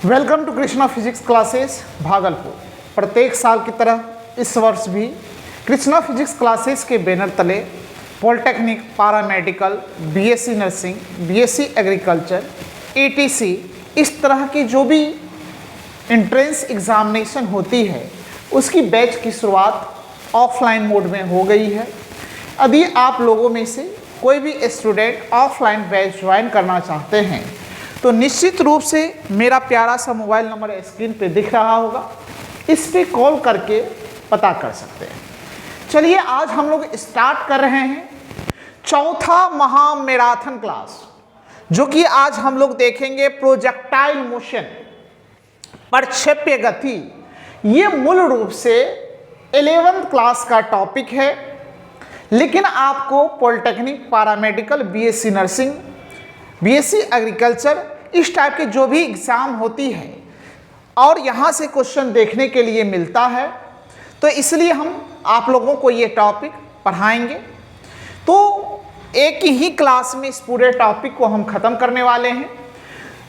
Welcome to Krishna physics classes Bhagalpur. प्रत्येक साल की तरह इस वर्ष भी कृष्णा फिजिक्स क्लासेस के बैनर तले polytechnic, paramedical, BSc nursing, BSc agriculture, ETC इस तरह की जो भी एंट्रेंस एग्जामिनेशन होती है उसकी बैच की शुरुआत ऑफलाइन मोड में हो गई है। यदि आप लोगों में से कोई भी स्टूडेंट ऑफलाइन बैच ज्वाइन करना चाहते हैं तो निश्चित रूप से मेरा प्यारा सा मोबाइल नंबर स्क्रीन पे दिख रहा होगा, इस पे कॉल करके पता कर सकते हैं। चलिए आज हम लोग स्टार्ट कर रहे हैं चौथा महामैराथन क्लास, जो कि आज हम लोग देखेंगे प्रोजेक्टाइल मोशन, प्रक्षेप्य गति। ये मूल रूप से 11th क्लास का टॉपिक है, लेकिन आपको polytechnic, paramedical, BSc nursing, BSc agriculture इस टाइप के जो भी एग्ज़ाम होती है और यहाँ से क्वेश्चन देखने के लिए मिलता है, तो इसलिए हम आप लोगों को ये टॉपिक पढ़ाएंगे। तो एक ही क्लास में इस पूरे टॉपिक को हम ख़त्म करने वाले हैं।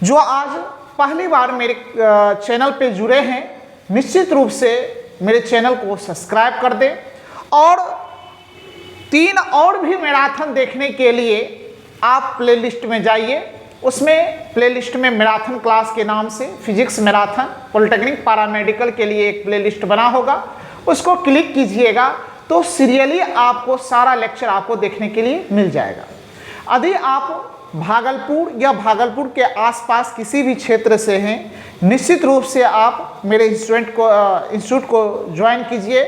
जो आज पहली बार मेरे चैनल पे जुड़े हैं, निश्चित रूप से मेरे चैनल को सब्सक्राइब कर दें और 3 और भी मैराथन देखने के लिए आप प्लेलिस्ट में जाइए। उसमें प्लेलिस्ट में मैराथन क्लास के नाम से फिजिक्स मैराथन, पॉलिटेक्निक, पारामेडिकल के लिए एक प्लेलिस्ट बना होगा, उसको क्लिक कीजिएगा तो सीरियली आपको सारा लेक्चर आपको देखने के लिए मिल जाएगा। यदि आप भागलपुर या भागलपुर के आसपास किसी भी क्षेत्र से हैं, निश्चित रूप से आप मेरे इंस्टीट्यूट को ज्वाइन कीजिए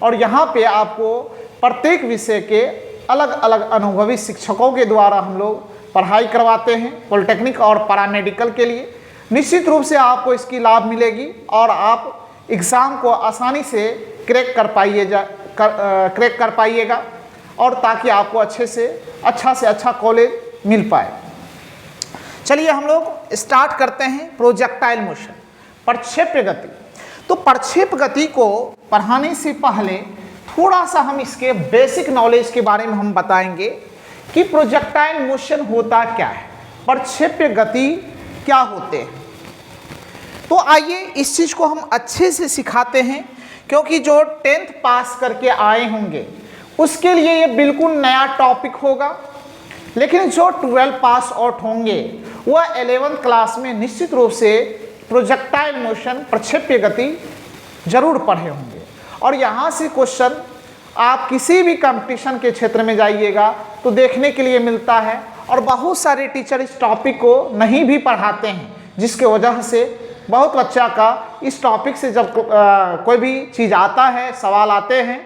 और यहाँ पे आपको प्रत्येक विषय के अलग अलग अनुभवी शिक्षकों के द्वारा हम लोग पढ़ाई करवाते हैं। पॉलिटेक्निक और पारामेडिकल के लिए निश्चित रूप से आपको इसकी लाभ मिलेगी और आप एग्ज़ाम को आसानी से क्रैक कर पाइएगा और ताकि आपको अच्छा से अच्छा कॉलेज मिल पाए। चलिए हम लोग स्टार्ट करते हैं प्रोजेक्टाइल मोशन, प्रक्षेप्य गति। तो प्रक्षेप गति को पढ़ाने से पहले थोड़ा सा हम इसके बेसिक नॉलेज के बारे में हम बताएंगे कि प्रोजेक्टाइल मोशन होता क्या है, प्रक्षेप्य गति क्या होते हैं। तो आइए इस चीज़ को हम अच्छे से सिखाते हैं, क्योंकि जो 10th पास करके आए होंगे उसके लिए ये बिल्कुल नया टॉपिक होगा, लेकिन जो 12 पास आउट होंगे वह 11th क्लास में निश्चित रूप से प्रोजेक्टाइल मोशन, प्रक्षेप्य गति जरूर पढ़े होंगे। और यहाँ से क्वेश्चन आप किसी भी कंपटीशन के क्षेत्र में जाइएगा तो देखने के लिए मिलता है, और बहुत सारे टीचर इस टॉपिक को नहीं भी पढ़ाते हैं, जिसके वजह से बहुत बच्चा का इस टॉपिक से जब कोई भी चीज़ आता है, सवाल आते हैं,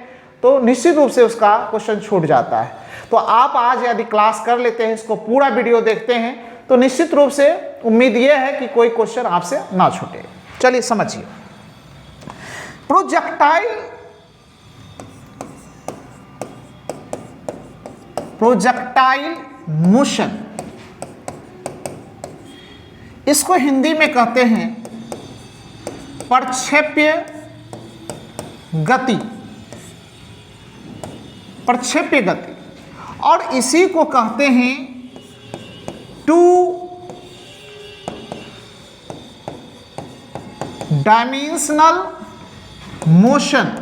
तो निश्चित रूप से उसका क्वेश्चन छूट जाता है। तो आप आज यदि क्लास कर लेते हैं, इसको पूरा वीडियो देखते हैं, तो निश्चित रूप से उम्मीद ये है कि कोई क्वेश्चन आपसे ना छूटे। चलिए समझिए प्रोजेक्टाइल मोशन, इसको हिंदी में कहते हैं प्रक्षेप्य गति, प्रक्षेप्य गति, और इसी को कहते हैं टू डायमेंशनल मोशन,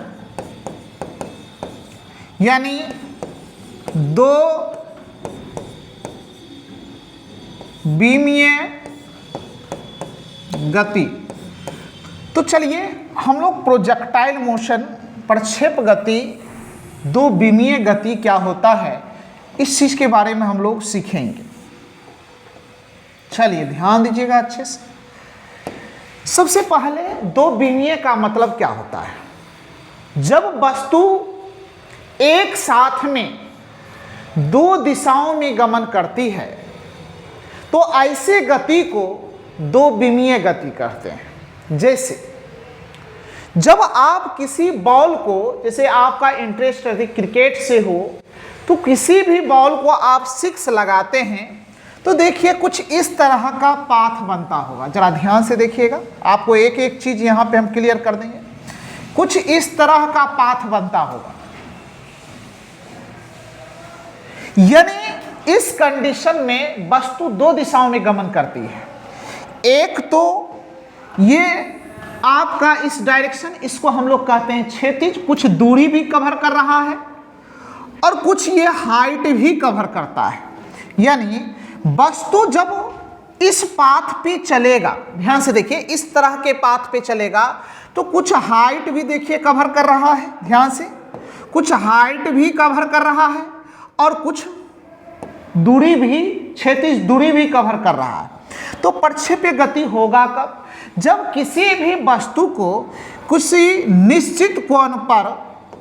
यानी 2 विमीय गति। तो चलिए हम लोग प्रोजेक्टाइल मोशन, प्रक्षेप गति, 2 विमीय गति क्या होता है, इस चीज़ के बारे में हम लोग सीखेंगे। चलिए ध्यान दीजिएगा अच्छे से। सबसे पहले 2 विमीय का मतलब क्या होता है। जब वस्तु एक साथ में 2 दिशाओं में गमन करती है तो ऐसे गति को 2 विमीय गति कहते हैं। जैसे जब आप किसी बॉल को, जैसे आपका इंटरेस्ट यदि क्रिकेट से हो, तो किसी भी बॉल को आप 6 लगाते हैं तो देखिए कुछ इस तरह का पाथ बनता होगा। जरा ध्यान से देखिएगा, आपको एक एक चीज यहाँ पे हम क्लियर कर देंगे। कुछ इस तरह का पाथ बनता होगा, यानी इस कंडीशन में वस्तु 2 दिशाओं में गमन करती है। एक तो ये आपका इस डायरेक्शन, इसको हम लोग कहते हैं क्षैतिज, कुछ दूरी भी कवर कर रहा है और कुछ ये हाइट भी कवर करता है। यानी वस्तु जब इस पाथ पे चलेगा, ध्यान से देखिए, इस तरह के पाथ पे चलेगा तो कुछ हाइट भी देखिए कवर कर रहा है, ध्यान से, कुछ हाइट भी कवर कर रहा है और कुछ दूरी भी, क्षैतिज दूरी भी कवर कर रहा है। तो प्रक्षेप्य गति होगा कब? जब किसी भी वस्तु को किसी निश्चित कोण पर,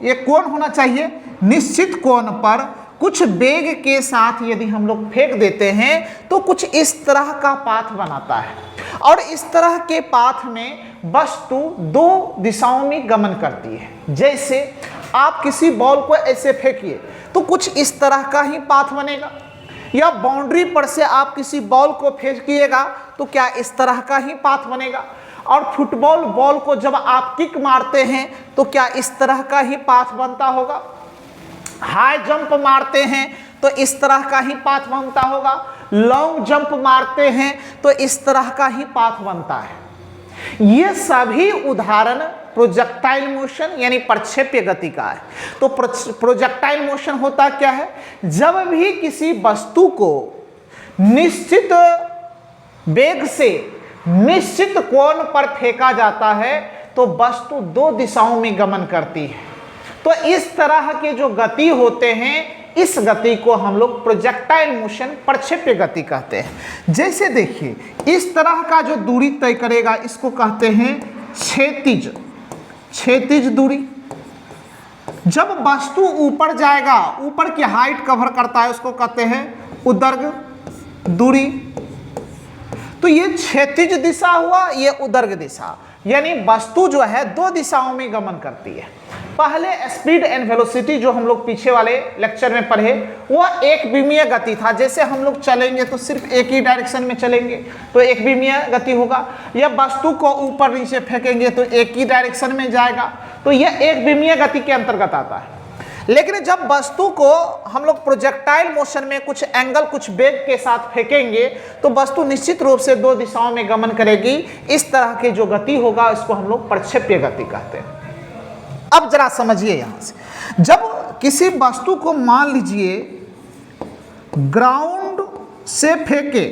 ये कोण होना चाहिए, निश्चित कोण पर कुछ वेग के साथ यदि हम लोग फेंक देते हैं तो कुछ इस तरह का पाथ बनाता है और इस तरह के पाथ में वस्तु दो दिशाओं में गमन करती है। जैसे आप किसी बॉल को ऐसे फेंकिए तो कुछ इस तरह का ही पाथ बनेगा, या बाउंड्री पर से आप किसी बॉल को फेंकिएगा तो क्या इस तरह का ही पाथ बनेगा, और फुटबॉल बॉल को जब आप किक मारते हैं तो क्या इस तरह का ही पाथ बनता होगा, हाई जंप मारते हैं तो इस तरह का ही पाथ बनता होगा, लॉन्ग जंप मारते हैं तो इस तरह का ही पाथ बनता है। ये सभी उदाहरण प्रोजेक्टाइल मोशन यानी प्रक्षेप्य गति का है। तो प्रोजेक्टाइल मोशन होता क्या है? जब भी किसी वस्तु को निश्चित वेग से निश्चित कोण पर फेंका जाता है तो वस्तु दो दिशाओं में गमन करती है। तो इस तरह के जो गति होते हैं, इस गति को हम लोग प्रोजेक्टाइल मोशन, प्रक्षेप्य गति कहते हैं। जैसे देखिए, इस तरह का जो दूरी तय करेगा इसको कहते हैं क्षैतिज, क्षैतिज दूरी। जब वस्तु ऊपर जाएगा, ऊपर की हाइट कवर करता है, उसको कहते हैं उदर्ग दूरी। तो ये क्षैतिज दिशा हुआ, ये उदर्ग दिशा, यानी वस्तु जो है दो दिशाओं में गमन करती है। पहले स्पीड एंड वेलोसिटी जो हम लोग पीछे वाले लेक्चर में पढ़े वह एक विमीय गति था। जैसे हम लोग चलेंगे तो सिर्फ एक ही डायरेक्शन में चलेंगे तो एक विमीय गति होगा, या वस्तु को ऊपर नीचे फेंकेंगे तो एक ही डायरेक्शन में जाएगा, तो यह एक विमीय गति के अंतर्गत आता है। लेकिन जब वस्तु को हम लोग प्रोजेक्टाइल मोशन में कुछ एंगल, कुछ वेग के साथ फेंकेंगे तो वस्तु निश्चित रूप से दो दिशाओं में गमन करेगी। इस तरह की जो गति होगा इसको हम लोग प्रक्षेप्य गति कहते हैं। अब जरा समझिए, यहां से जब किसी वस्तु को मान लीजिए ग्राउंड से फेंके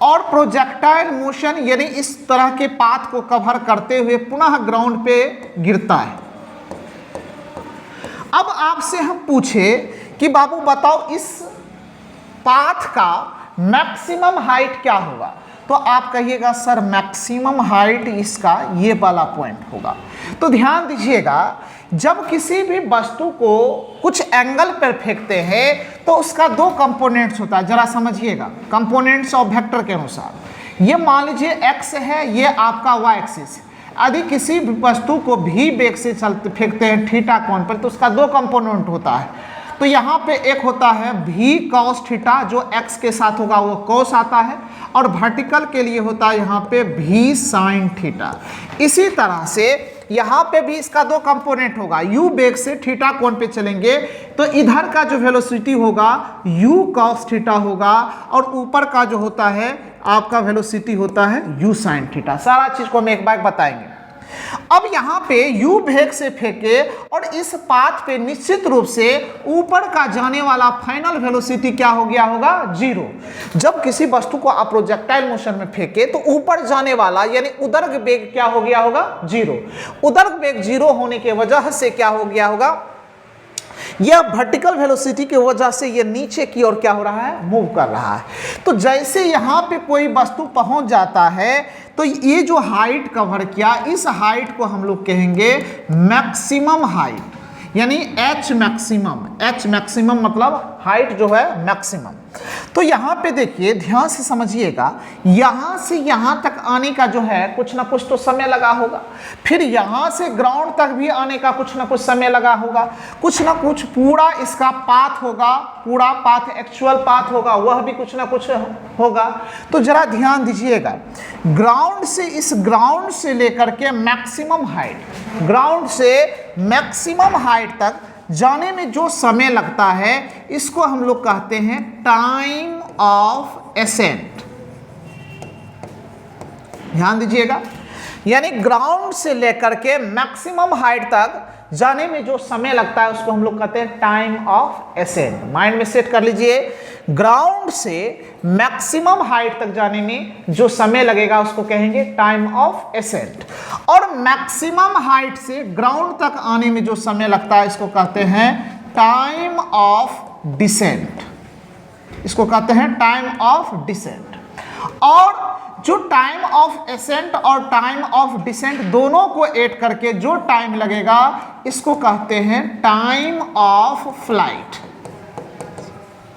और प्रोजेक्टाइल मोशन यानी इस तरह के पाथ को कवर करते हुए पुनः ग्राउंड पे गिरता है। अब आपसे हम पूछे कि बाबू बताओ इस पाथ का मैक्सिमम हाइट क्या होगा, तो आप कहिएगा सर मैक्सिमम हाइट इसका ये वाला पॉइंट होगा। तो ध्यान दीजिएगा, जब किसी भी वस्तु को कुछ एंगल पर फेंकते हैं तो उसका दो कंपोनेंट्स होता है, जरा समझिएगा, कंपोनेंट्स ऑफ वेक्टर के अनुसार। ये मान लीजिए एक्स है, ये आपका वाई एक्सिस है। यदि किसी वस्तु को भी वेग से चलते फेंकते हैं थीटा कोण पर तो उसका दो कंपोनेंट होता है। तो यहाँ पे एक होता है भी कॉस थीटा, जो एक्स के साथ होगा वो कॉस आता है, और वर्टिकल के लिए होता है यहाँ पे भी साइन थीटा। इसी तरह से यहाँ पे भी इसका दो कंपोनेंट होगा, u वेग से थीटा कोण पे चलेंगे तो इधर का जो वेलोसिटी होगा u कॉस थीटा होगा, और ऊपर का जो होता है आपका वेलोसिटी होता है u साइन थीटा। सारा चीज को हम एक बार बताएंगे। अब यहाँ पे u वेग से फेंके और इस पाथ पे निश्चित रूप से ऊपर का जाने वाला फाइनल वेलोसिटी क्या हो गया होगा? 0। जब किसी वस्तु को आप प्रोजेक्टाइल मोशन में फेंके तो ऊपर जाने वाला यानी उदर्ग वेग क्या हो गया होगा? 0। उदर्ग वेग 0 होने की वजह से क्या हो गया होगा? यह वर्टिकल वेलोसिटी की वजह से यह नीचे की ओर क्या हो रहा है? मूव कर रहा है। तो जैसे यहाँ पे कोई वस्तु पहुंच जाता है तो ये जो हाइट कवर किया, इस हाइट को हम लोग कहेंगे मैक्सिमम हाइट, यानी एच मैक्सिमम। एच मैक्सिमम मतलब हाइट जो है मैक्सिमम। तो यहाँ पे देखिए, ध्यान से समझिएगा, यहाँ से यहाँ तक आने का जो है कुछ ना कुछ तो समय लगा होगा, फिर यहाँ से ग्राउंड तक भी आने का कुछ ना कुछ समय लगा होगा, कुछ ना कुछ पूरा इसका पाथ होगा, पूरा पाथ एक्चुअल पाथ होगा, वह भी कुछ ना कुछ होगा। तो जरा ध्यान दीजिएगा, ग्राउंड से, इस ग्राउंड से लेकर के मैक्सिमम हाइट, ग्राउंड से मैक्सिमम हाइट तक जाने में जो समय लगता है इसको हम लोग कहते हैं टाइम ऑफ एसेंट। ध्यान दीजिएगा, यानी ग्राउंड से लेकर के मैक्सिमम हाइट तक जाने में जो समय लगता है उसको हम लोग कहते हैं टाइम ऑफ एसेंट। माइंड में सेट कर लीजिए, ग्राउंड से मैक्सिमम हाइट तक जाने में जो समय लगेगा उसको कहेंगे टाइम ऑफ एसेंट, और मैक्सिमम हाइट से ग्राउंड तक आने में जो समय लगता है इसको कहते हैं टाइम ऑफ डिसेंट। इसको कहते हैं टाइम ऑफ डिसेंट। और जो टाइम ऑफ एसेंट और टाइम ऑफ डिसेंट दोनों को ऐड करके जो टाइम लगेगा इसको कहते हैं time of flight.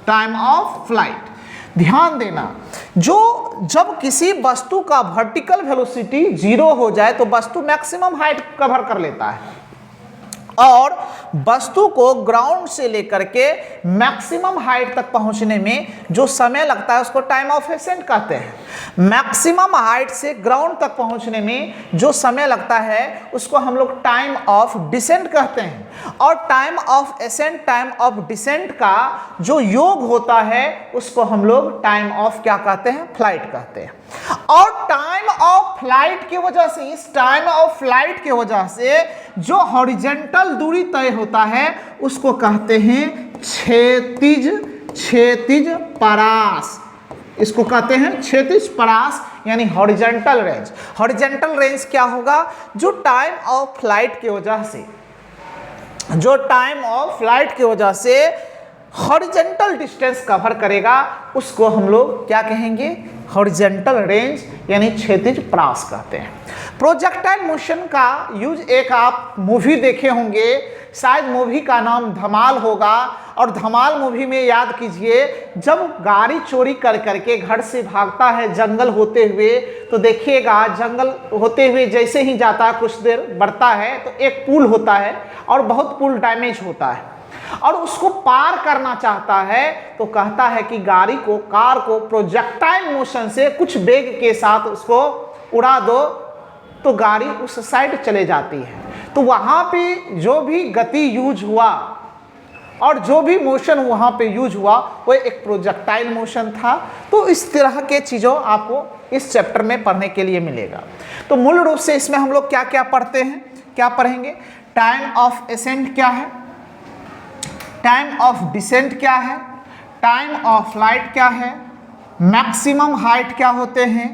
Time of flight. ध्यान देना, जब किसी वस्तु का वर्टिकल वेलोसिटी 0 हो जाए तो वस्तु मैक्सिमम हाइट कवर कर लेता है, और वस्तु को ग्राउंड से लेकर के मैक्सिमम हाइट तक पहुंचने में जो समय लगता है उसको टाइम ऑफ एसेंट कहते हैं। मैक्सिमम हाइट से ग्राउंड तक पहुंचने में जो समय लगता है उसको हम लोग टाइम ऑफ डिसेंट कहते हैं, और time of ascent time of descent का जो योग होता है उसको हम लोग टाइम ऑफ क्या कहते हैं, फ्लाइट कहते हैं। और टाइम ऑफ फ्लाइट की वजह से, इस टाइम ऑफ फ्लाइट की वजह से जो हॉरिजॉन्टल दूरी तय होता है उसको कहते हैं क्षैतिज परास। इसको कहते हैं क्षैतिज परास, यानी हॉरिजॉन्टल रेंज। हॉरिजॉन्टल रेंज क्या होगा, जो टाइम ऑफ फ्लाइट की वजह से हॉरिजॉन्टल डिस्टेंस कवर करेगा उसको हम लोग क्या कहेंगे, हॉरिजॉन्टल रेंज यानी क्षैतिज परास कहते हैं। प्रोजेक्टाइल मोशन का यूज एक आप मूवी देखे होंगे, शायद मूवी का नाम धमाल होगा, और धमाल मूवी में याद कीजिए जब गाड़ी चोरी कर करके घर से भागता है जंगल होते हुए, तो देखिएगा जंगल होते हुए जैसे ही जाता है कुछ देर बढ़ता है तो एक पुल होता है और बहुत पुल डैमेज होता है, और उसको पार करना चाहता है तो कहता है कि कार को प्रोजेक्टाइल मोशन से कुछ वेग के साथ उसको उड़ा दो, तो गाड़ी उस साइड चले जाती है। तो वहाँ पे जो भी गति यूज हुआ और जो भी मोशन वहाँ पे यूज हुआ वो एक प्रोजेक्टाइल मोशन था। तो इस तरह के चीज़ों आपको इस चैप्टर में पढ़ने के लिए मिलेगा। तो मूल रूप से इसमें हम लोग क्या क्या पढ़ते हैं, क्या पढ़ेंगे, टाइम ऑफ एसेंट क्या है, टाइम ऑफ डिसेंट क्या है, टाइम ऑफ फ्लाइट क्या है, मैक्सिमम हाइट क्या होते हैं,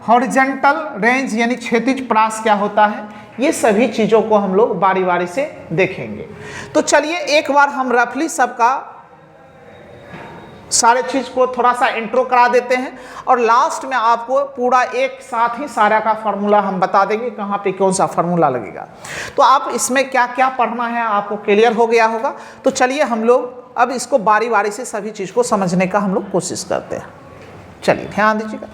हॉरिजॉन्टल रेंज यानी क्षैतिज परास क्या होता है, ये सभी चीज़ों को हम लोग बारी बारी से देखेंगे। तो चलिए एक बार हम रफली सबका सारे चीज़ को थोड़ा सा इंट्रो करा देते हैं, और लास्ट में आपको पूरा एक साथ ही सारा का फार्मूला हम बता देंगे कहाँ पे कौन सा फार्मूला लगेगा। तो आप इसमें क्या क्या पढ़ना है आपको क्लियर हो गया होगा। तो चलिए हम लोग अब इसको बारी बारी से सभी चीज़ को समझने का हम लोग कोशिश करते हैं। चलिए ध्यान दीजिएगा।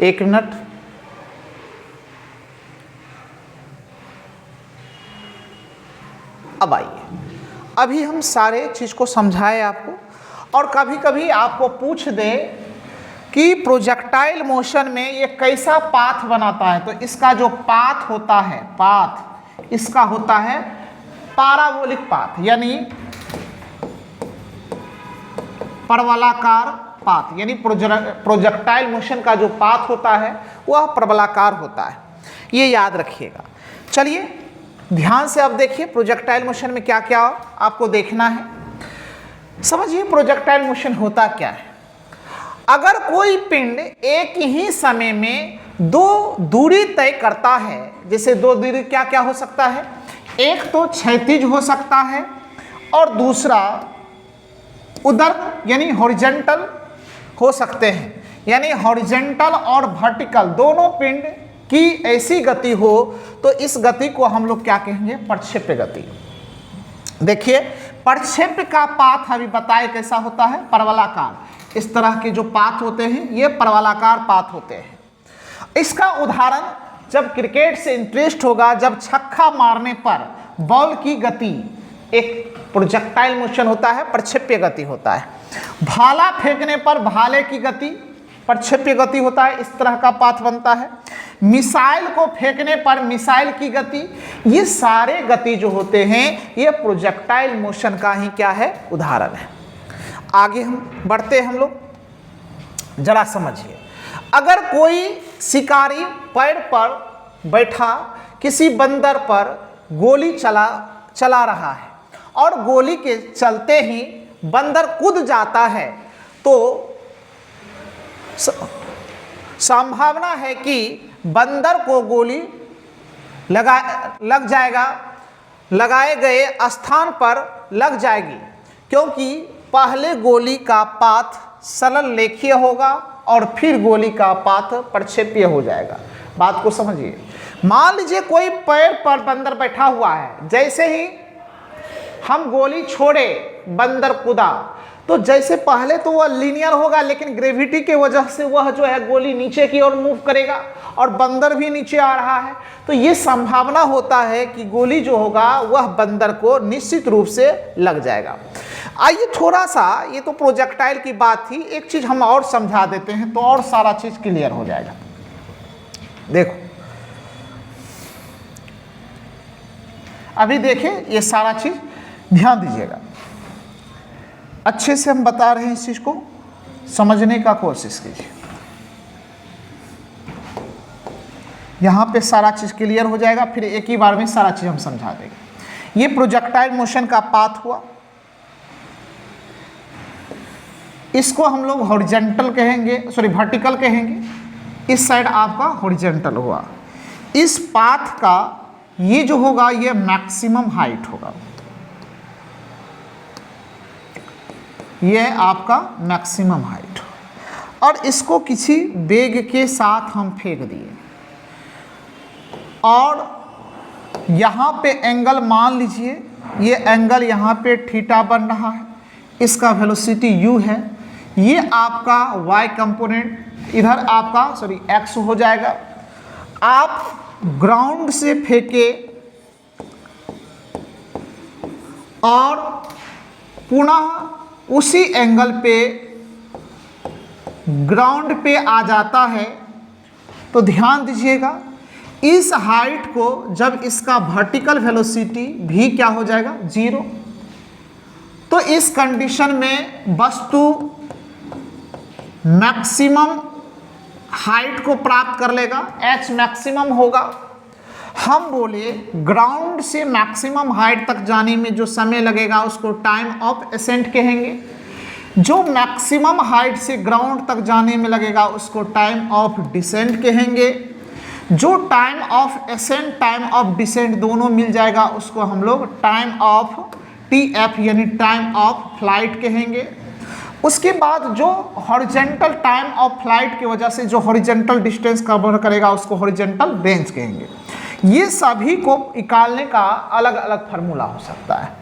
एक मिनट, अब आइए, अभी हम सारे चीज़ को समझाए आपको, और कभी कभी आपको पूछ दे कि प्रोजेक्टाइल मोशन में ये कैसा पाथ बनाता है, तो इसका जो पाथ होता है, पाथ इसका होता है पैराबोलिक पाथ, यानी परवलयाकार पाथ, यानी प्रोजेक्टाइल मोशन का जो पाथ होता है वह परवलयाकार होता है, ये याद रखिएगा। चलिए ध्यान से अब देखिए प्रोजेक्टाइल मोशन में क्या क्या आपको देखना है। समझिए प्रोजेक्टाइल मोशन होता क्या है। अगर कोई पिंड एक ही समय में दो दूरी तय करता है, जैसे दो दूरी क्या क्या हो सकता है, एक तो क्षैतिज हो सकता है और दूसरा उधर यानी हॉरिजॉन्टल हो सकते हैं, यानी हॉरिजॉन्टल और वर्टिकल दोनों पिंड की ऐसी गति हो तो इस गति को हम लोग क्या कहेंगे, प्रक्षेप्य गति। देखिए प्रक्षेप्य का पाथ अभी बताए कैसा होता है, परवलयाकार। इस तरह के जो पाथ होते हैं ये परवलयाकार पाथ होते हैं। इसका उदाहरण जब क्रिकेट से इंटरेस्ट होगा, जब छक्का मारने पर बॉल की गति एक प्रोजेक्टाइल मोशन होता है, प्रक्षेप्य गति होता है। भाला फेंकने पर भाले की गति प्रक्षेप्य गति होता है, इस तरह का पाथ बनता है। मिसाइल को फेंकने पर मिसाइल की गति, ये सारे गति जो होते हैं ये प्रोजेक्टाइल मोशन का ही क्या है, उदाहरण है। आगे हम बढ़ते हैं हम लोग, जरा समझिए। अगर कोई शिकारी पेड़ पर बैठा किसी बंदर पर गोली चला रहा है और गोली के चलते ही बंदर कूद जाता है, तो संभावना है कि बंदर को गोली लग जाएगा, लगाए गए स्थान पर लग जाएगी, क्योंकि पहले गोली का पाथ सरल रेखीय होगा और फिर गोली का पाथ प्रक्षेपीय हो जाएगा। बात को समझिए। मान लीजिए कोई पेड़ पर बंदर बैठा हुआ है, जैसे ही हम गोली छोड़े बंदर कूदा, तो जैसे पहले तो वह लीनियर होगा, लेकिन ग्रेविटी के वजह से वह जो है गोली नीचे की ओर मूव करेगा और बंदर भी नीचे आ रहा है, तो ये संभावना होता है कि गोली जो होगा वह बंदर को निश्चित रूप से लग जाएगा। आइए थोड़ा सा, ये तो प्रोजेक्टाइल की बात थी, एक चीज हम और समझा देते हैं तो और सारा चीज क्लियर हो जाएगा। देखो अभी देखिए, ये सारा चीज ध्यान दीजिएगा, अच्छे से हम बता रहे हैं, इस चीज को समझने का कोशिश कीजिए। यहां पे सारा चीज क्लियर हो जाएगा, फिर एक ही बार में सारा चीज हम समझा देंगे। ये प्रोजेक्टाइल मोशन का पाथ हुआ, इसको हम लोग हॉरिजॉन्टल कहेंगे, सॉरी वर्टिकल कहेंगे। इस साइड आपका हॉरिजॉन्टल हुआ। इस पाथ का ये जो होगा ये मैक्सिमम हाइट होगा, ये आपका मैक्सिमम हाइट, और इसको किसी वेग के साथ हम फेंक दिए और यहाँ पे एंगल मान लीजिए, ये एंगल यहाँ पे थीटा बन रहा है, इसका वेलोसिटी u है, ये आपका y कंपोनेंट, इधर आपका सॉरी x हो जाएगा। आप ग्राउंड से फेंके और पुनः उसी एंगल पे ग्राउंड पे आ जाता है, तो ध्यान दीजिएगा, इस हाइट को जब इसका वर्टिकल वेलोसिटी v क्या हो जाएगा, 0, तो इस कंडीशन में वस्तु मैक्सिमम हाइट को प्राप्त कर लेगा, h मैक्सिमम होगा। हम बोले ग्राउंड से मैक्सिमम हाइट तक जाने में जो समय लगेगा उसको टाइम ऑफ असेंट कहेंगे, जो मैक्सिमम हाइट से ग्राउंड तक जाने में लगेगा उसको टाइम ऑफ डिसेंट कहेंगे, जो time of ascent time of descent दोनों मिल जाएगा उसको हम लोग टाइम ऑफ TF यानी टाइम ऑफ फ्लाइट कहेंगे। उसके बाद जो हॉरिजॉन्टल टाइम ऑफ फ्लाइट की वजह से जो हॉरिजॉन्टल डिस्टेंस कवर करेगा उसको हॉरिजॉन्टल रेंज कहेंगे। ये सभी को निकालने का अलग अलग फार्मूला हो सकता है,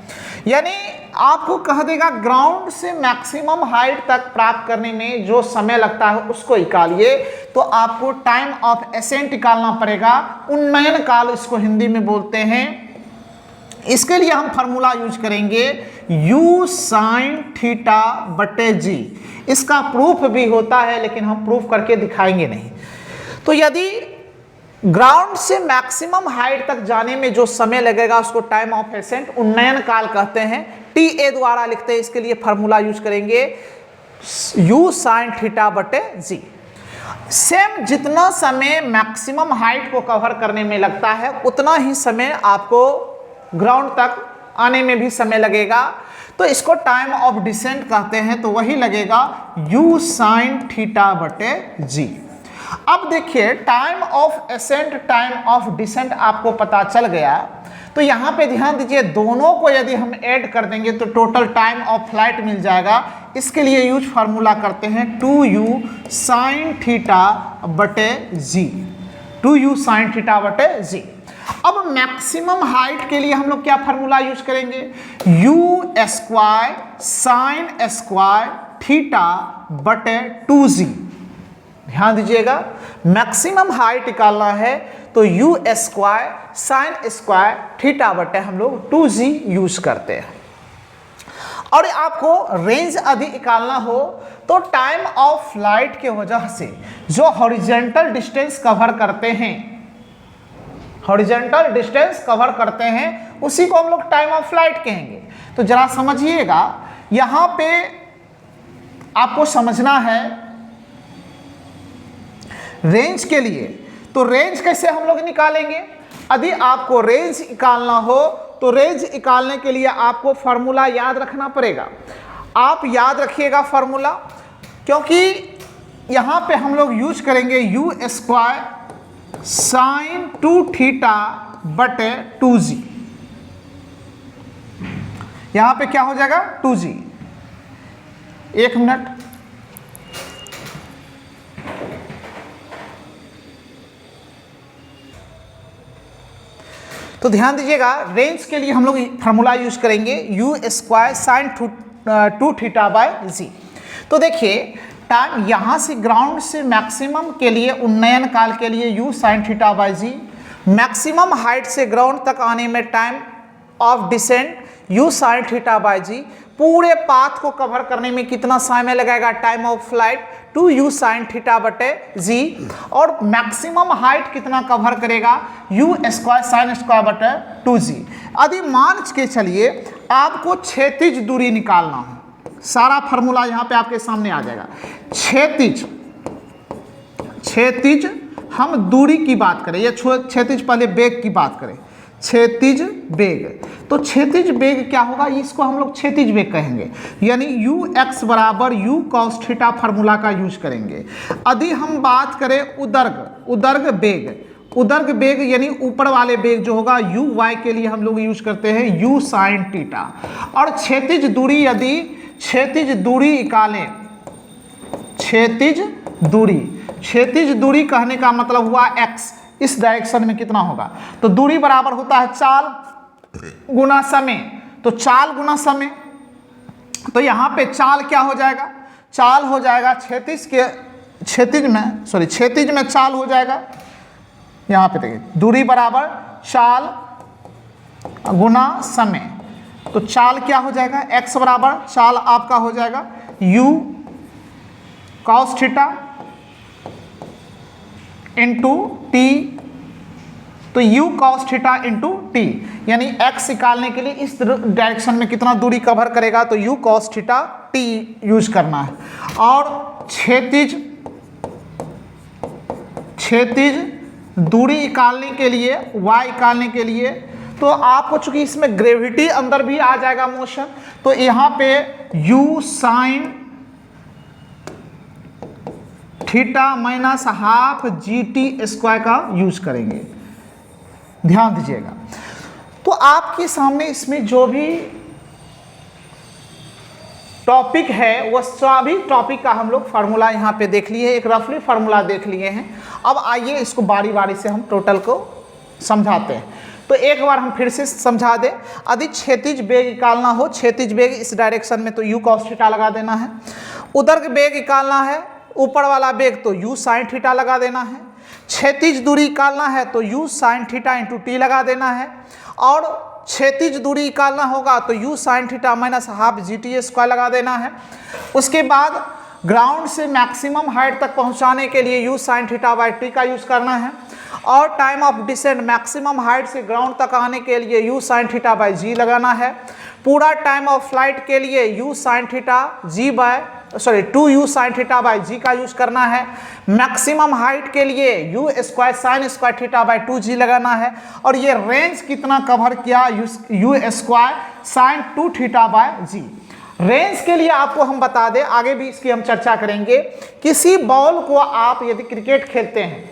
यानी आपको कह देगा ग्राउंड से मैक्सिमम हाइट तक प्राप्त करने में जो समय लगता है उसको निकालिए, तो आपको टाइम ऑफ असेंट निकालना पड़ेगा, उन्नयन काल इसको हिंदी में बोलते हैं। इसके लिए हम फार्मूला यूज करेंगे u sin थीटा बटे g। इसका प्रूफ भी होता है लेकिन हम प्रूफ करके दिखाएंगे नहीं। तो यदि ग्राउंड से मैक्सिमम हाइट तक जाने में जो समय लगेगा उसको टाइम ऑफ असेंट उन्नयन काल कहते हैं, TA द्वारा लिखते हैं, इसके लिए फार्मूला यूज करेंगे u sin थीटा बटे g। सेम जितना समय मैक्सिमम हाइट को कवर करने में लगता है उतना ही समय आपको ग्राउंड तक आने में भी समय लगेगा, तो इसको टाइम ऑफ डिसेंट कहते हैं, तो वही लगेगा u sin थीटा बटे g। अब देखिए time of ascent time of descent आपको पता चल गया, तो यहाँ पे ध्यान दीजिए, दोनों को यदि हम ऐड कर देंगे तो टोटल टाइम ऑफ फ्लाइट मिल जाएगा। इसके लिए यूज फार्मूला करते हैं 2u sin थीटा बटे g, 2u sin थीटा बटे g। अब मैक्सिमम हाइट के लिए हम लोग क्या फार्मूला यूज करेंगे, u square sin square theta बटे 2g। ध्यान दीजिएगा, मैक्सिमम हाइट निकालना है तो you square sine square theta बटे हम लोग 2g यूज करते हैं। और आपको रेंज यदि निकालना हो तो टाइम ऑफ फ्लाइट के वजह से जो हॉरिजॉन्टल डिस्टेंस कवर करते हैं, हॉरिजॉन्टल डिस्टेंस कवर करते हैं उसी को हम लोग टाइम ऑफ फ्लाइट कहेंगे। तो जरा समझिएगा, यहां पे आपको समझना है रेंज के लिए, तो रेंज कैसे हम लोग निकालेंगे। यदि आपको रेंज निकालना हो तो रेंज निकालने के लिए आपको फार्मूला याद रखना पड़ेगा। आप याद रखिएगा फार्मूला, क्योंकि यहां पे हम लोग यूज करेंगे यू स्क्वायर साइन 2 थीटा बटे 2g। यहां पे क्या हो जाएगा 2g। एक मिनट, तो ध्यान दीजिएगा, रेंज के लिए हम लोग फार्मूला यूज करेंगे u square sine 2 theta by g. तो देखिए टाइम यहाँ से ग्राउंड से मैक्सिमम के लिए उन्नयन काल के लिए u sine theta by g, maximum height से ग्राउंड तक आने में time of descent u sine theta by g, पूरे पाथ को कवर करने में कितना समय लगेगा time of flight 2 u sine theta बटे जी, और मैक्सिमम हाइट कितना कवर करेगा यू स्क्वायर साइन स्क्वायर बटे 2g। यदि मान के चलिए आपको क्षैतिज दूरी निकालना हो, सारा फार्मूला यहाँ पे आपके सामने आ जाएगा। क्षैतिज हम दूरी की बात करें या क्षैतिज पहले बेग की बात करें, क्षैतिज बेग, तो क्षैतिज बेग क्या होगा, इसको हम लोग क्षैतिज बेग कहेंगे, यानी यू एक्स बराबर यू कॉस थीटा फार्मूला का यूज करेंगे। यदि हम बात करें उदर्ग बेग यानी ऊपर वाले बेग जो होगा यू वाई के लिए हम लोग यूज करते हैं यू साइन थीटा। और क्षैतिज दूरी, यदि क्षैतिज दूरी निकालें, क्षैतिज दूरी कहने का मतलब हुआ एक्स, इस डायरेक्शन में कितना होगा, तो दूरी बराबर होता है चाल गुना समय, तो चाल गुना समय, तो यहां पे चाल क्या हो जाएगा, चाल हो जाएगा क्षैतिज में चाल हो जाएगा, यहां पे देखिए दूरी बराबर चाल गुना समय, तो चाल क्या हो जाएगा x बराबर चाल आपका हो जाएगा u cos theta into T, तो u cos theta into T, यानी x निकालने के लिए इस डायरेक्शन में कितना दूरी कवर करेगा, तो u cos theta T use करना है। और क्षैतिज दूरी निकालने के लिए y निकालने के लिए, तो आपको चूंकि इसमें ग्रेविटी अंदर भी आ जाएगा मोशन, तो यहाँ पे u sine theta minus half G T square का यूज करेंगे, ध्यान दीजिएगा। तो आपके सामने इसमें जो भी टॉपिक है वो सभी टॉपिक का हम लोग फार्मूला यहाँ पे देख लिए, एक रफली फार्मूला देख लिए हैं। अब आइए इसको बारी बारी से हम टोटल को समझाते हैं। तो एक बार हम फिर से समझा दें, यदि क्षैतिज बेग निकालना हो, क्षैतिज बेग इस डायरेक्शन में, तो u cos थीटा लगा देना है। उधर बेग निकालना है, ऊपर वाला बेग, तो u साइन थीटा लगा देना है। क्षैतिज दूरी निकालना है तो u sine theta into T लगा देना है। और क्षैतिज दूरी निकालना होगा तो u sine theta minus half G T square लगा देना है। उसके बाद ग्राउंड से मैक्सिमम हाइट तक पहुंचाने के लिए u sine theta by t का यूज करना है। और time of descent maximum height से ग्राउंड तक आने के लिए u sine theta by g लगाना है। पूरा टाइम ऑफ फ्लाइट के लिए u sine theta g by 2u sine theta by g का यूज करना है। मैक्सिमम हाइट के लिए u square sine square theta by 2g लगाना है। और ये रेंज कितना कवर किया, u square sine 2 theta by g. Range के लिए आपको हम बता दें, आगे भी इसकी हम चर्चा करेंगे, किसी बॉल को आप यदि क्रिकेट खेलते हैं,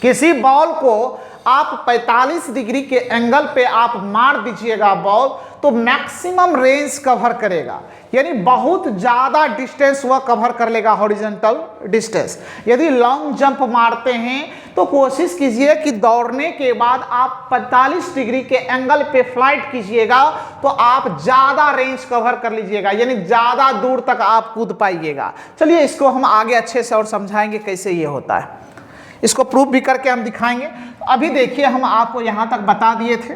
किसी बॉल को आप 45 डिग्री के एंगल पे आप मार दीजिएगा बॉल, तो मैक्सिमम रेंज कवर करेगा, यानी बहुत ज़्यादा डिस्टेंस वह कवर कर लेगा, हॉरिजॉन्टल डिस्टेंस। यदि लॉन्ग जंप मारते हैं तो कोशिश कीजिए कि दौड़ने के बाद आप 45 डिग्री के एंगल पे फ्लाइट कीजिएगा, तो आप ज़्यादा रेंज कवर कर लीजिएगा, यानी ज़्यादा दूर तक आप कूद पाइएगा। चलिए इसको हम आगे अच्छे से और समझाएंगे कैसे ये होता है, इसको प्रूफ भी करके हम दिखाएंगे। अभी देखिए हम आपको यहाँ तक बता दिए थे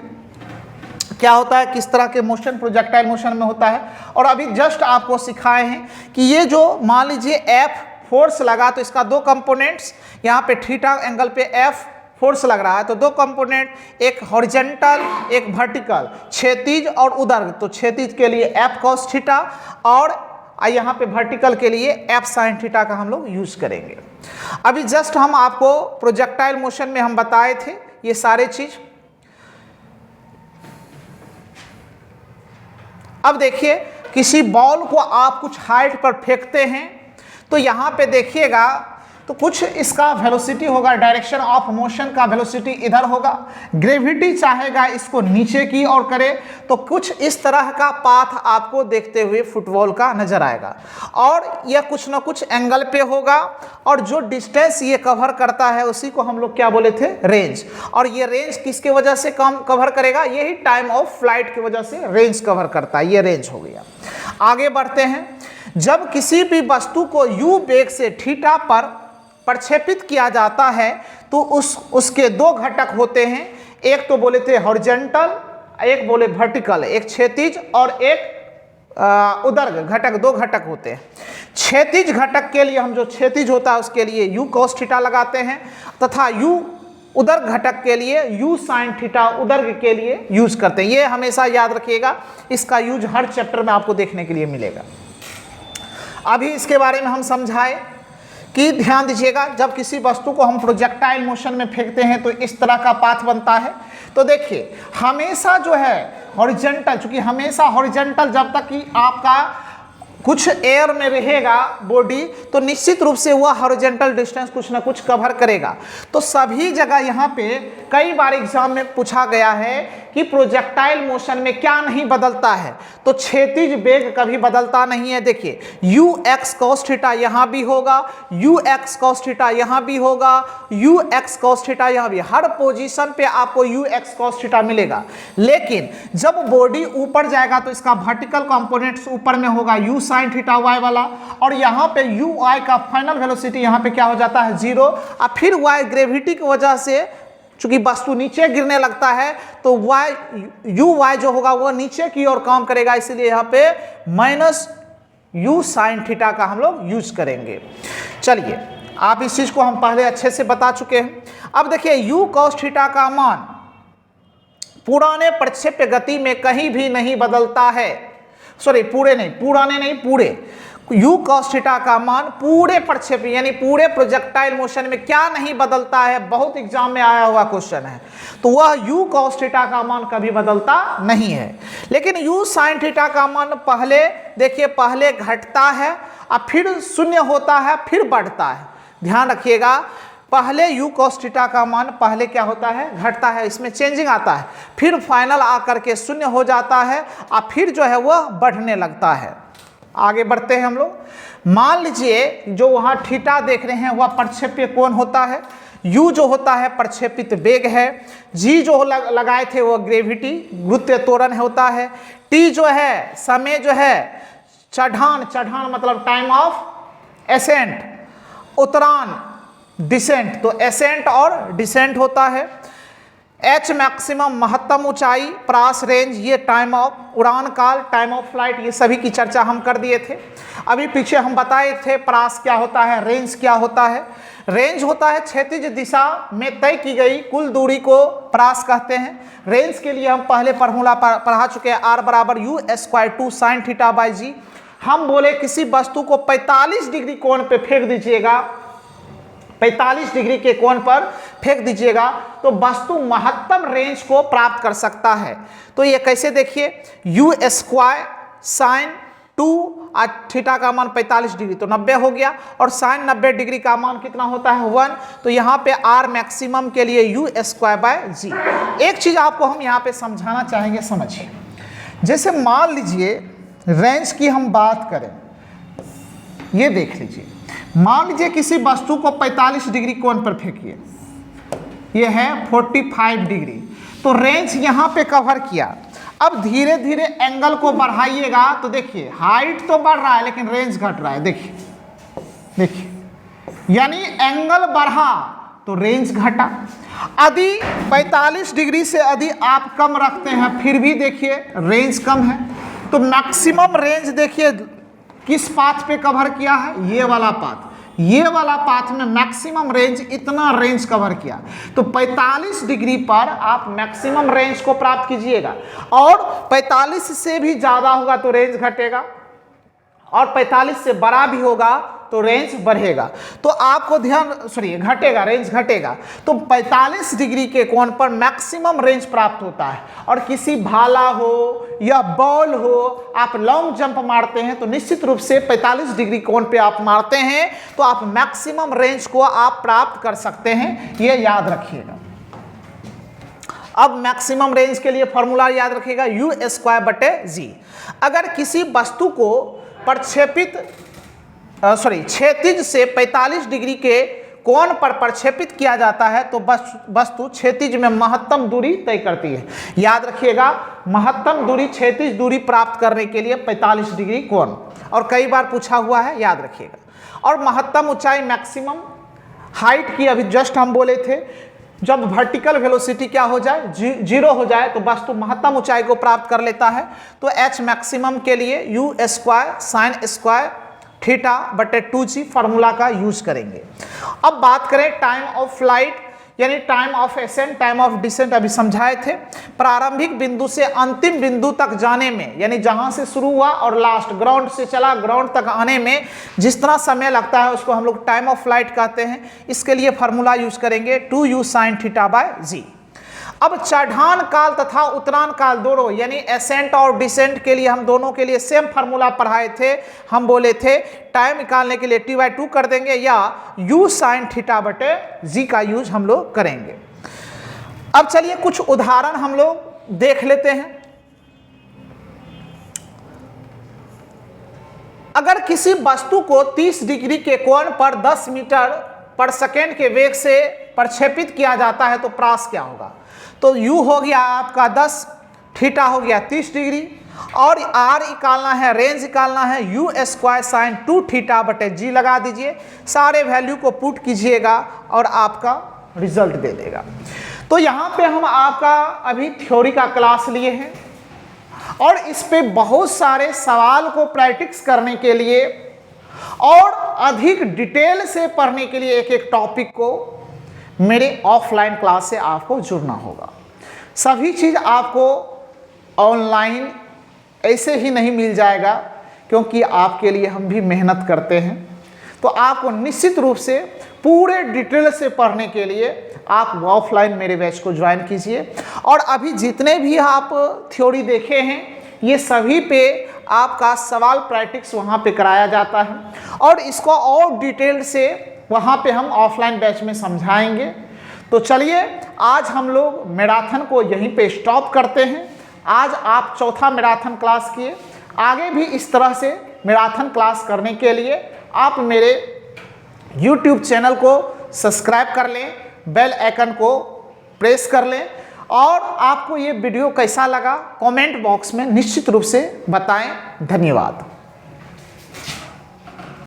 क्या होता है, किस तरह के मोशन प्रोजेक्टाइल मोशन में होता है, और अभी जस्ट आपको सिखाए हैं कि ये जो मान लीजिए एफ फोर्स लगा तो इसका दो कंपोनेंट्स, यहाँ पे थीटा एंगल पे एफ फोर्स लग रहा है तो दो कंपोनेंट, एक हॉरिजॉन्टल एक वर्टिकल, क्षैतिज और उदर्ग। तो क्षैतिज के लिए एफ कॉस थीटा और यहाँ पे वर्टिकल के लिए एफ साइन थीटा का हम लोग यूज करेंगे। अभी जस्ट हम आपको प्रोजेक्टाइल मोशन में हम बताए थे ये सारे चीज। अब देखिए किसी बॉल को आप कुछ हाइट पर फेंकते हैं तो यहाँ पे देखिएगा तो कुछ इसका वेलोसिटी होगा, डायरेक्शन ऑफ मोशन का वेलोसिटी इधर होगा, ग्रेविटी चाहेगा इसको नीचे की ओर करे तो कुछ इस तरह का पाथ आपको देखते हुए फुटबॉल का नजर आएगा, और यह कुछ ना कुछ एंगल पे होगा, और जो डिस्टेंस ये कवर करता है उसी को हम लोग क्या बोले थे, रेंज। और ये रेंज किसके वजह से कवर करेगा, यही टाइम ऑफ फ्लाइट की वजह से रेंज कवर करता है, ये रेंज हो गया। आगे बढ़ते हैं, जब किसी भी वस्तु को u वेग से थीटा पर प्रक्षेपित किया जाता है तो उसके दो घटक होते हैं, एक तो बोले थे हॉरिजॉन्टल, एक बोले वर्टिकल, एक क्षैतिज और एक उदर्ग घटक, दो घटक होते हैं। क्षैतिज घटक के लिए हम जो क्षैतिज होता है उसके लिए u cos थीटा लगाते हैं, तथा u उदर्ग घटक के लिए u sin थीटा उदर्ग के लिए यूज करते हैं। ये हमेशा याद रखिएगा, इसका यूज हर चैप्टर में आपको देखने के लिए मिलेगा। अभी इसके बारे में हम समझाए कि ध्यान दीजिएगा, जब किसी वस्तु को हम प्रोजेक्टाइल मोशन में फेंकते हैं तो इस तरह का पाथ बनता है। तो देखिए हमेशा जो है हॉरिजॉन्टल, चूंकि हमेशा हॉरिजॉन्टल जब तक कि आपका कुछ एयर में रहेगा बॉडी तो निश्चित रूप से वह हॉरिजॉन्टल डिस्टेंस कुछ ना कुछ कवर करेगा। तो सभी जगह यहाँ पे कई बार एग्जाम में पूछा गया है कि प्रोजेक्टाइल मोशन में क्या नहीं बदलता है, तो क्षैतिज वेग कभी बदलता नहीं है। देखिए u x cos थीटा यहाँ भी होगा, u x cos थीटा यहाँ भी होगा, u x cos थीटा यहाँ भी, हर पोजीशन पे आपको u x cos थीटा मिलेगा। लेकिन जब बॉडी ऊपर जाएगा तो इसका वर्टिकल कंपोनेंट्स ऊपर में होगा u sin थीटा y वाला, और यहाँ पे u y का फाइनल वेलोसिटी यहाँ पे क्या हो जाता है, 0। और फिर y ग्रेविटी की वजह से चूंकि वस्तु नीचे गिरने लगता है तो u y जो होगा वो नीचे की ओर काम करेगा, इसलिए यहाँ पे माइनस u sin थीटा का हम लोग यूज करेंगे। चलिए आप इस चीज को हम पहले अच्छे से बता चुके हैं। अब देखिए u cos थीटा का मान पुराने प्रक्षेप्य गति में कहीं भी नहीं बदलता है, सॉरी पुराने नहीं पूरे u cos थीटा का मान पूरे प्रक्षेप यानी पूरे प्रोजेक्टाइल मोशन में क्या नहीं बदलता है, बहुत एग्जाम में आया हुआ क्वेश्चन है। तो वह u cos थीटा का मान कभी बदलता नहीं है। लेकिन u sin थीटा का मान पहले देखिए पहले घटता है और फिर शून्य होता है फिर बढ़ता है। ध्यान रखिएगा, पहले u cos थीटा का मान पहले क्या होता है, घटता है, इसमें चेंजिंग आता है, फिर फाइनल आकर के शून्य हो जाता है और फिर जो है वह बढ़ने लगता है। आगे बढ़ते हैं हम लोग। मान लीजिए जो वहाँ थीटा देख रहे हैं वह प्रक्षेप्य कोण होता है, u जो होता है प्रक्षेपित वेग है, g जो लगाए थे वो ग्रेविटी गुरुत्व त्वरण होता है, t जो है समय जो है चढ़ान मतलब टाइम ऑफ एसेंट, उतरान डिसेंट, तो एसेंट और डिसेंट होता है, h मैक्सिमम महत्तम ऊंचाई, प्रास रेंज, ये टाइम ऑफ उड़ान काल टाइम ऑफ फ्लाइट, ये सभी की चर्चा हम कर दिए थे। अभी पीछे हम बताए थे प्रास क्या होता है, रेंज क्या होता है। रेंज होता है क्षैतिज दिशा में तय की गई कुल दूरी को प्रास कहते हैं। रेंज के लिए हम पहले फॉर्मूला पढ़ा चुके हैं, r बराबर u square 2 sin theta by g. हम बोले किसी वस्तु को 45 डिग्री कोण पे फेंक दीजिएगा, 45 डिग्री के कोण पर फेंक दीजिएगा तो वस्तु महत्तम रेंज को प्राप्त कर सकता है। तो ये कैसे देखिए, u स्क्वायर साइन 2 और थीटा का मान 45 डिग्री तो 90 हो गया, और साइन 90 डिग्री का मान कितना होता है 1। तो यहाँ पे r मैक्सिमम के लिए u स्क्वायर बाय जी। एक चीज आपको हम यहाँ पे समझाना चाहेंगे, समझिए। जैसे मान लीजिए रेंज की हम बात करें, ये देख लीजिए, मान लीजिए किसी वस्तु को 45 डिग्री कोण पर फेंकिए, ये है 45 डिग्री, तो रेंज यहाँ पे कवर किया। अब धीरे धीरे एंगल को बढ़ाइएगा तो देखिए हाइट तो बढ़ रहा है लेकिन रेंज घट रहा है। देखिए यानी एंगल बढ़ा तो रेंज घटा, यदि 45 डिग्री से यदि आप कम रखते हैं फिर भी देखिए रेंज कम है, तो मैक्सिमम रेंज देखिए किस पाथ पे कवर किया है, ये वाला पाथ, ये वाला पाथ में मैक्सिमम रेंज इतना रेंज कवर किया। तो 45 डिग्री पर आप मैक्सिमम रेंज को प्राप्त कीजिएगा, और 45 से भी ज़्यादा होगा तो रेंज घटेगा, और 45 से बड़ा भी होगा तो रेंज बढ़ेगा। तो आपको ध्यान घटेगा, रेंज घटेगा। तो 45 डिग्री के कोण पर मैक्सिमम रेंज प्राप्त होता है। और किसी भाला हो या बॉल हो, आप लॉन्ग जंप मारते हैं तो निश्चित रूप से 45 डिग्री कोण पे आप मारते हैं तो आप मैक्सिमम रेंज को आप प्राप्त कर सकते हैं, ये याद रखिएगा। अब मैक्सिमम रेंज के लिए फॉर्मूला याद रखिएगा, u²/g। अगर किसी वस्तु को क्षैतिज से 45 डिग्री के कोण पर प्रक्षेपित किया जाता है तो वस्तु क्षैतिज में महत्तम दूरी तय करती है। याद रखिएगा, महत्तम दूरी, क्षैतिज दूरी प्राप्त करने के लिए 45 डिग्री कोण, और कई बार पूछा हुआ है, याद रखिएगा। और महत्तम ऊंचाई, मैक्सिमम हाइट की अभी जस्ट हम बोले थे, जब वर्टिकल वेलोसिटी क्या हो जाए, 0 हो जाए तो वस्तु महत्तम ऊंचाई को प्राप्त कर लेता है। तो h मैक्सिमम के लिए u²sin²θ/2g फार्मूला का यूज करेंगे। अब बात करें टाइम ऑफ फ्लाइट, यानी time of ascent, time of descent अभी समझाए थे। प्रारंभिक बिंदु से अंतिम बिंदु तक जाने में, यानी जहां से शुरू हुआ और लास्ट ग्राउंड से चला ग्राउंड तक आने में जिस तरह समय लगता है उसको हम लोग टाइम ऑफ फ्लाइट कहते हैं। इसके लिए फार्मूला यूज करेंगे 2u/sin⁡θ/g। अब चढ़ान काल तथा उतरान काल दोनों, यानी एसेंट और डिसेंट के लिए हम दोनों के लिए सेम फार्मूला पढ़ाए थे। हम बोले थे टाइम निकालने के लिए t/2 कर देंगे या u/sin⁡θ/g का यूज हम लोग करेंगे। अब चलिए कुछ उदाहरण हम लोग देख लेते हैं। अगर किसी वस्तु को 30 डिग्री के कोण पर 10 मीटर पर सेकेंड के वेग से प्रक्षेपित किया जाता है तो प्रास क्या होगा? तो u हो गया आपका 10, थीटा हो गया 30 डिग्री, और r निकालना है, रेंज निकालना है, u²sin⁡2θ/g लगा दीजिए। सारे वैल्यू को पुट कीजिएगा और आपका रिजल्ट दे देगा। तो यहाँ पे हम आपका अभी थ्योरी का क्लास लिए हैं, और इस पे बहुत सारे सवाल को प्रैक्टिस करने के लिए और अधिक डिटेल से पढ़ने के लिए एक एक टॉपिक को मेरे ऑफलाइन क्लास से आपको जुड़ना होगा। सभी चीज़ आपको ऑनलाइन ऐसे ही नहीं मिल जाएगा, क्योंकि आपके लिए हम भी मेहनत करते हैं। तो आपको निश्चित रूप से पूरे डिटेल से पढ़ने के लिए आप ऑफलाइन मेरे बैच को ज्वाइन कीजिए। और अभी जितने भी आप थ्योरी देखे हैं ये सभी पे आपका सवाल प्रैक्टिस वहाँ पे कराया जाता है, और इसको और डिटेल से वहाँ पे हम ऑफलाइन बैच में समझाएंगे। तो चलिए आज हम लोग मैराथन को यहीं पे स्टॉप करते हैं। आज आप चौथा मैराथन क्लास किए। आगे भी इस तरह से मैराथन क्लास करने के लिए आप मेरे YouTube चैनल को सब्सक्राइब कर लें, बेल आइकन को प्रेस कर लें, और आपको ये वीडियो कैसा लगा कमेंट बॉक्स में निश्चित रूप से बताएं। धन्यवाद।